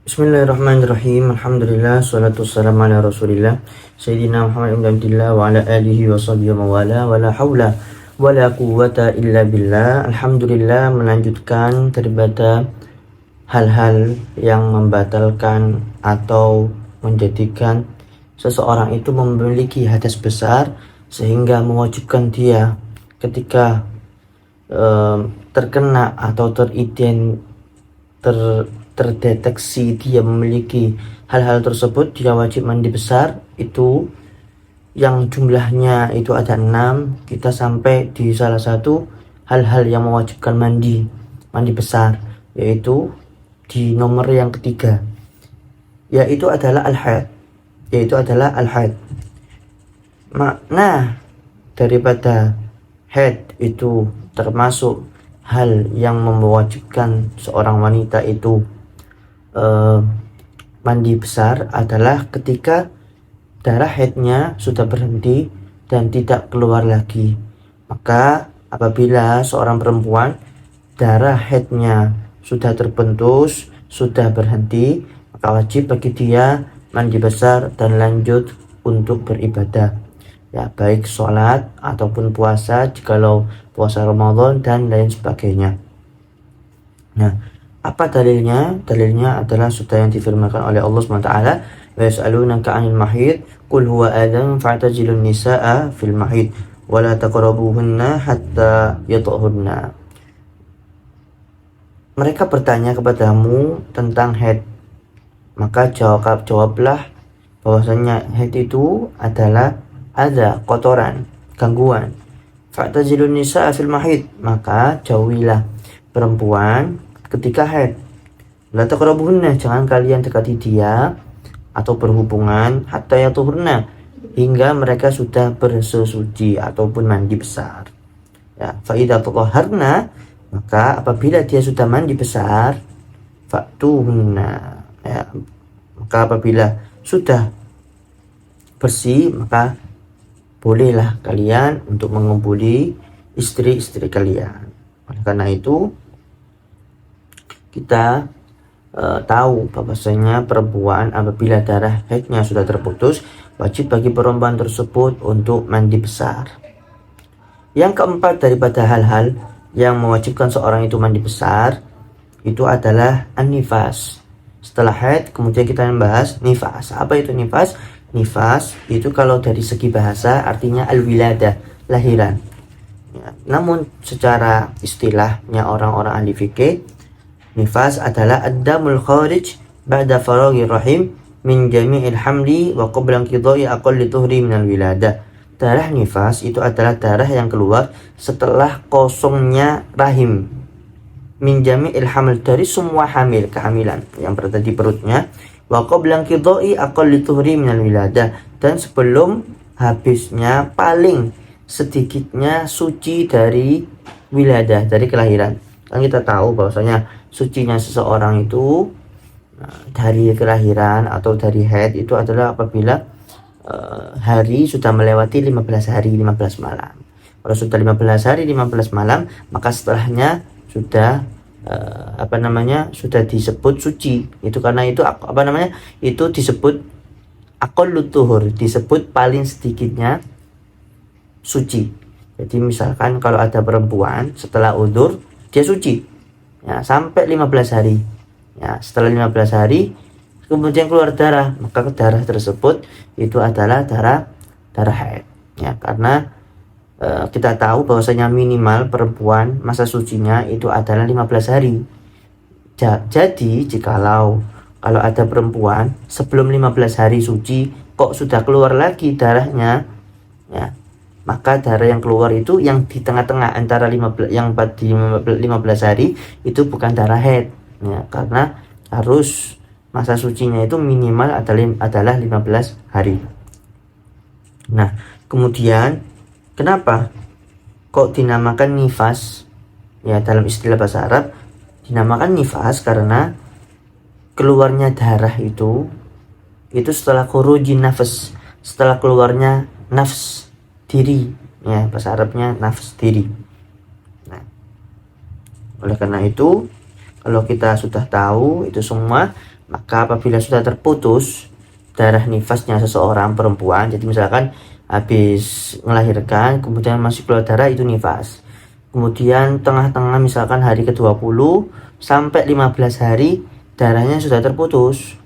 Bismillahirrahmanirrahim. Alhamdulillah, salatu wassalamu ala Rasulillah Sayyidina Muhammad ibn Abdillah wa ala alihi wa sahbihi wa mawala wa la hawla wa la quwwata illa billah. Alhamdulillah, melanjutkan daripada hal-hal yang membatalkan atau menjadikan seseorang itu memiliki hadas besar sehingga mewajibkan dia ketika terkena atau terdeteksi dia memiliki hal-hal tersebut, dia wajib mandi besar. Itu yang jumlahnya itu ada 6. Kita sampai di salah satu hal-hal yang mewajibkan mandi besar, yaitu di nomor yang ketiga, yaitu adalah al-haid. Makna daripada haid itu termasuk hal yang mewajibkan seorang wanita itu mandi besar adalah ketika darah haidnya sudah berhenti dan tidak keluar lagi. Maka apabila seorang perempuan darah haidnya sudah terbentus, sudah berhenti, maka wajib bagi dia mandi besar dan lanjut untuk beribadah, ya, baik sholat ataupun puasa, jikalau puasa Ramadan dan lain sebagainya. Nah, apa dalilnya? Dalilnya adalah sudah yang difirmankan oleh Allah SWT, wa yas'alunaka 'anil mahid qul huwa adzan fa'tazilun nisaa fil mahid wa la taqrabuhunna hatta yatahurna. Mereka bertanya kepadamu tentang haid, maka jawablah bahwasanya haid itu adalah ada kotoran, gangguan. Fa'tazilun nisaa fil mahid, maka jauhilah perempuan ketika haid. La taqrabuhunna, jangan kalian dekati dia atau berhubungan hatta yatuhurna, hingga mereka sudah bersesuci ataupun mandi besar. Ya, fa idza tatahharna, maka apabila dia sudah mandi besar, fa'tuhunna, ya, maka apabila sudah bersih, maka bolehlah kalian untuk mengumpuli istri-istri kalian. Oleh karena itu kita tahu bahwasanya perempuan apabila darah haidnya sudah terputus, wajib bagi perempuan tersebut untuk mandi besar. Yang keempat daripada hal-hal yang mewajibkan seorang itu mandi besar itu adalah an-nifas. Setelah haid kemudian kita membahas nifas. Apa itu nifas? Nifas itu kalau dari segi bahasa artinya al-wiladah, lahiran. Ya, namun secara istilahnya orang-orang ahli fikih, nifas adalah ad-damul kharij ba'da faraghi rahim min jami'il hamli wa qabla inqidha'i aqalli tuhri minal wiladah. Darah nifas itu adalah darah yang keluar setelah kosongnya rahim, min jami'il haml, dari semua kehamilan yang berada di perutnya, wa qabla inqidha'i aqalli tuhri minal wiladah, dan sebelum habisnya paling sedikitnya suci dari wiladah, dari kelahiran. Kan kita tahu bahwasanya sucinya seseorang itu dari kelahiran atau dari haid itu adalah apabila hari sudah melewati 15 hari 15 malam. Kalau sudah 15 hari 15 malam, maka setelahnya sudah sudah disebut suci. Itu karena itu itu disebut aqallut tuhur, disebut paling sedikitnya suci. Jadi misalkan kalau ada perempuan setelah udzur dia suci, ya, sampai 15 hari. Ya, setelah 15 hari kemudian keluar darah, maka darah tersebut itu adalah darah haid. Ya, karena kita tahu bahwasanya minimal perempuan masa sucinya itu adalah 15 hari. Jadi jikalau kalau ada perempuan sebelum 15 hari suci kok sudah keluar lagi darahnya, ya, maka darah yang keluar itu yang di tengah-tengah antara 15 hari itu bukan darah haid, ya, karena harus masa sucinya itu minimal adalah 15 hari. Nah, kemudian kenapa kok dinamakan nifas? Ya, dalam istilah bahasa Arab dinamakan nifas karena keluarnya darah itu setelah khurujin nafas, setelah keluarnya nafs, diri, ya, bahasa Arabnya nafs, diri. Nah, oleh karena itu kalau kita sudah tahu itu semua, Maka apabila sudah terputus darah nifasnya seseorang perempuan, jadi misalkan habis melahirkan kemudian masih keluar darah, itu nifas. Kemudian tengah-tengah misalkan hari ke-20 sampai 15 hari darahnya sudah terputus,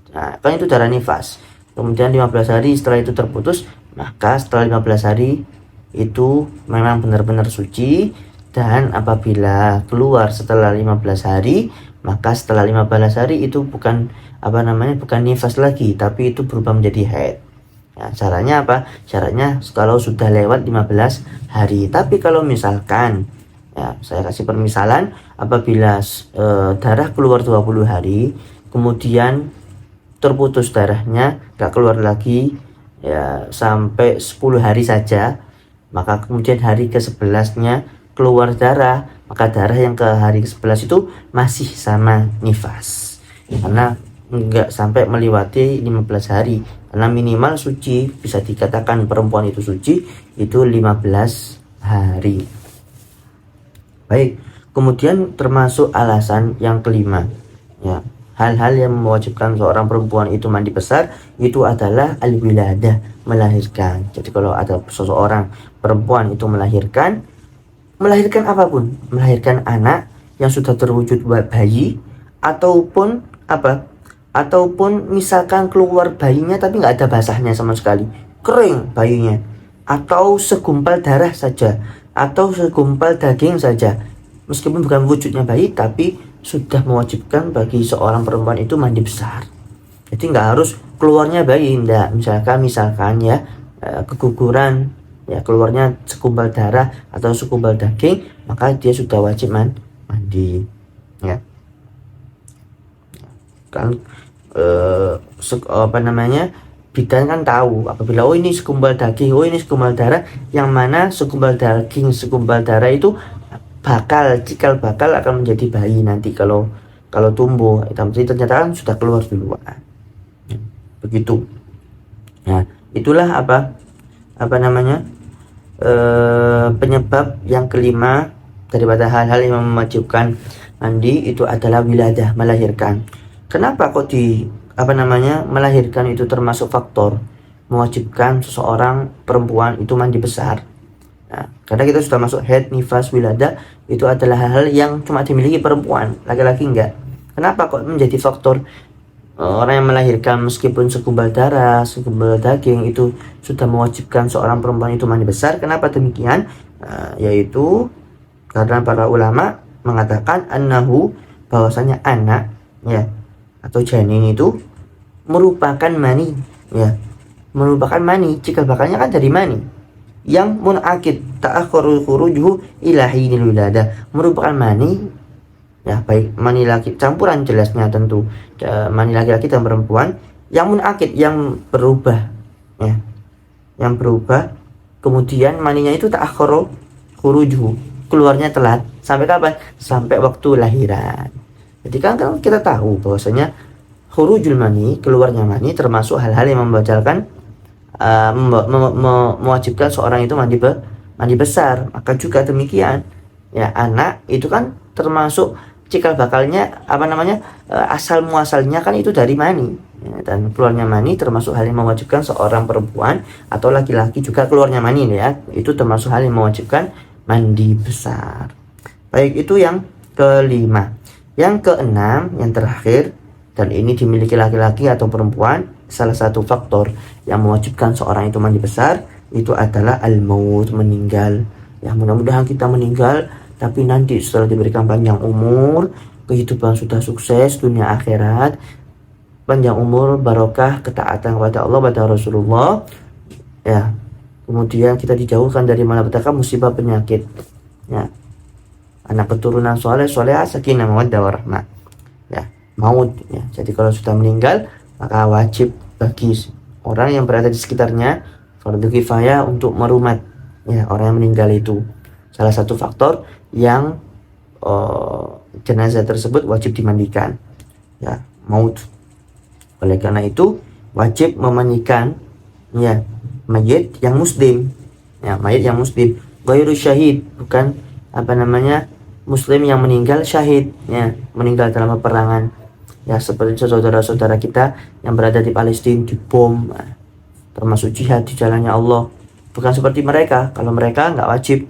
nah kan itu darah nifas. Kemudian 15 hari setelah itu terputus, maka setelah 15 hari itu memang benar-benar suci. Dan apabila keluar setelah 15 hari, maka setelah 15 hari itu bukan bukan nifas lagi, tapi itu berubah menjadi haid. Nah, caranya apa? Caranya kalau sudah lewat 15 hari. Tapi kalau misalkan, ya saya kasih permisalan, apabila darah keluar 20 hari, kemudian terputus darahnya, gak keluar lagi ya sampai 10 hari saja, maka kemudian hari ke-11-nya keluar darah, maka darah yang ke hari ke-11 itu masih sama nifas, karena enggak sampai melewati 15 hari. Karena minimal suci, bisa dikatakan perempuan itu suci itu 15 hari. Baik, kemudian termasuk alasan yang kelima, ya, hal-hal yang mewajibkan seorang perempuan itu mandi besar itu adalah al-wiladah, melahirkan. Jadi kalau ada seseorang perempuan itu melahirkan apapun, melahirkan anak yang sudah terwujud bayi, ataupun ataupun misalkan keluar bayinya tapi nggak ada basahnya sama sekali, kering bayinya, atau segumpal darah saja, atau segumpal daging saja, meskipun bukan wujudnya bayi, tapi sudah mewajibkan bagi seorang perempuan itu mandi besar. Jadi nggak harus keluarnya bayi, enggak. Misalkan ya keguguran, ya keluarnya segumpal darah atau segumpal daging, maka dia sudah wajib mandi, ya kan. Bidan kan tahu apabila ini segumpal daging, ini segumpal darah, yang mana segumpal daging, segumpal darah itu cikal bakal akan menjadi bayi nanti kalau tumbuh. Tapi ternyata kan sudah keluar duluan, begitu. Nah, itulah penyebab yang kelima daripada hal-hal yang mewajibkan mandi itu adalah wiladah, melahirkan. Kenapa kok melahirkan itu termasuk faktor mewajibkan seseorang perempuan itu mandi besar? Nah, karena kita sudah masuk haid, nifas, wiladah, itu adalah hal-hal yang cuma dimiliki perempuan, laki-laki enggak. Kenapa kok menjadi faktor orang yang melahirkan meskipun segumpal darah, segumpal daging itu sudah mewajibkan seorang perempuan itu mandi besar? Kenapa demikian? Yaitu karena para ulama mengatakan bahwasanya anak, ya, atau janin itu merupakan mani, ya, merupakan mani, cikal bakalnya kan dari mani yang munakid ta'akhkharu khurujuhu ila hinil wiladah, merupakan mani, ya, baik mani laki campuran jelasnya tentu mani laki-laki dan perempuan yang munakid, yang berubah, ya, yang berubah, kemudian maninya itu ta'akhkharu khurujuhu, keluarnya telat. Sampai kapan? Sampai waktu lahiran. Jadi kan kita tahu bahwasanya khurujul mani, keluarnya mani, termasuk hal-hal yang membatalkan mewajibkan seorang itu mandi besar. Maka juga demikian, ya, anak itu kan termasuk cikal bakalnya asal muasalnya kan itu dari mani, ya, dan keluarnya mani termasuk hal yang mewajibkan seorang perempuan atau laki-laki juga keluarnya mani, ya, itu termasuk hal yang mewajibkan mandi besar. Baik, itu yang kelima. Yang keenam, yang terakhir, dan ini dimiliki laki-laki atau perempuan, salah satu faktor yang mewajibkan seorang itu mandi besar itu adalah al-maut, meninggal. Ya, mudah-mudahan kita meninggal tapi nanti setelah diberikan panjang umur, kehidupan sudah sukses dunia akhirat, panjang umur, barokah, ketaatan kepada Allah, kepada Rasulullah, ya, kemudian kita dijauhkan dari malapetaka, musibah, penyakit, ya, anak keturunan soleh-solehah, sakinah, mawaddah, warahmah, ya, maut, ya. Jadi kalau sudah meninggal, maka wajib bagi orang yang berada di sekitarnya fardu kifayah untuk merumat, ya, orang yang meninggal itu. Salah satu faktor yang jenazah tersebut wajib dimandikan, ya, maut. Oleh karena itu wajib memandikan, ya, mayit yang muslim, ya, mayit yang muslim, ghairu syahid, bukan muslim yang meninggal syahid, ya, meninggal dalam peperangan, Ya seperti saudara-saudara kita yang berada di Palestina dibom, termasuk jihad di jalannya Allah. Bukan seperti mereka, kalau mereka nggak wajib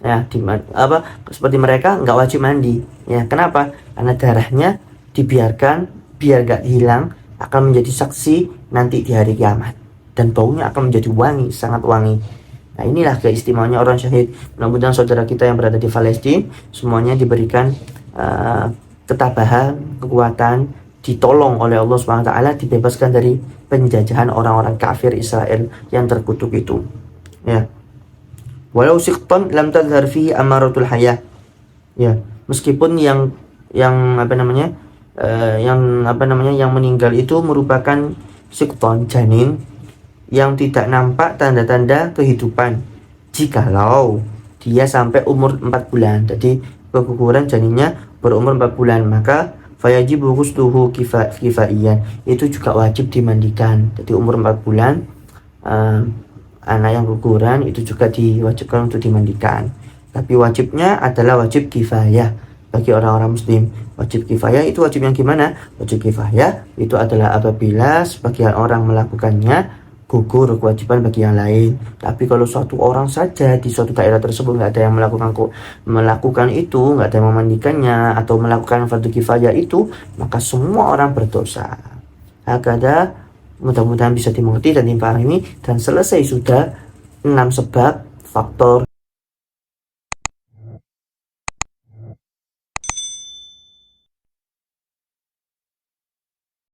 ya seperti mereka nggak wajib mandi. Ya kenapa? Karena darahnya dibiarkan biar nggak hilang, akan menjadi saksi nanti di hari kiamat, dan baunya akan menjadi wangi, sangat wangi. Nah inilah keistimewaannya orang syahid. Mudah-mudahan saudara kita yang berada di Palestina semuanya diberikan ketabahan, kekuatan, ditolong oleh Allah SWT, dibebaskan dari penjajahan orang-orang kafir Israel yang terkutuk itu. Ya. Walau siqtan lam tadhhar fihi amaratul hayah. Ya, meskipun yang meninggal itu merupakan siqtan, janin yang tidak nampak tanda-tanda kehidupan. Jikalau dia sampai umur 4 bulan. Jadi keguguran janinnya berumur 4 bulan, maka fayajibu ghusluhu kifaiyan, itu juga wajib dimandikan. Jadi umur 4 bulan anak yang guguran itu juga diwajibkan untuk dimandikan. Tapi wajibnya adalah wajib kifayah bagi orang-orang muslim. Wajib kifayah itu wajib yang gimana? Wajib kifayah itu adalah apabila sebagian orang melakukannya, gugur kewajiban bagi yang lain. Tapi kalau suatu orang saja di suatu daerah tersebut nggak ada yang melakukan itu, nggak ada yang memandikannya atau melakukan fardu kifayah itu, maka semua orang berdosa. Hakada, mudah-mudahan bisa dimengerti dan dipahami, dan selesai sudah 6 sebab faktor